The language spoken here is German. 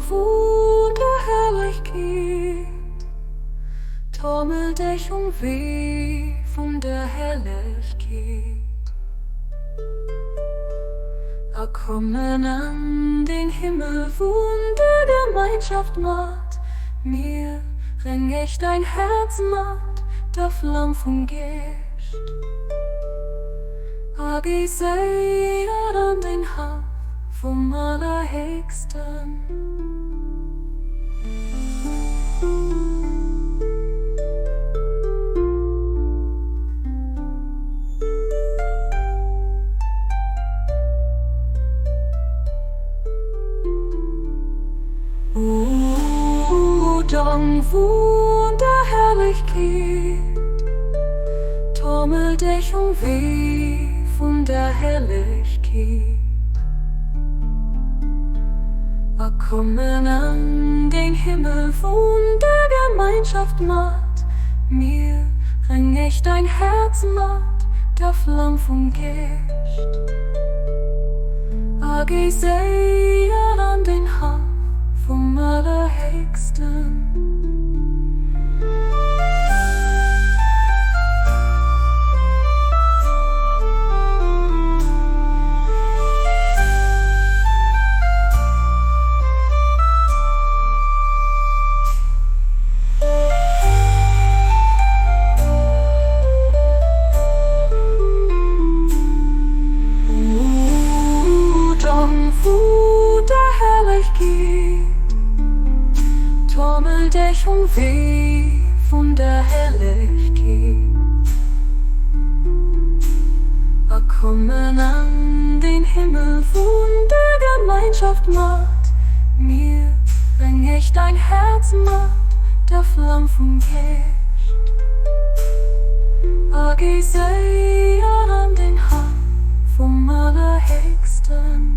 Wunderherrlichkeit, Trommeldächung wie von der Herrlichkeit. Kommen an den Himmel, Wundergemeinschaft macht, mir ring ich dein Herz macht, der Flamm vom Gischt. Ich seh an den Hang vom Allerhöchsten. Dong Wunderherrlichkeit, Trommeldächung wie von der Herrlichkeit. Kommen an den Himmel, Wundergemeinschaft macht, mir ring ich dein Herz macht, der Flamm vom Gischt. Ich seh an den Hang vom Allerhöchsten. Trommeldächung wie von der Herrlichkeit. Kommen an den Himmel, Wundergemeinschaft macht, mir ring ich dein Herz macht, der Flamm vom Gischt. Ich seh an den Hang vom Allerhöchsten.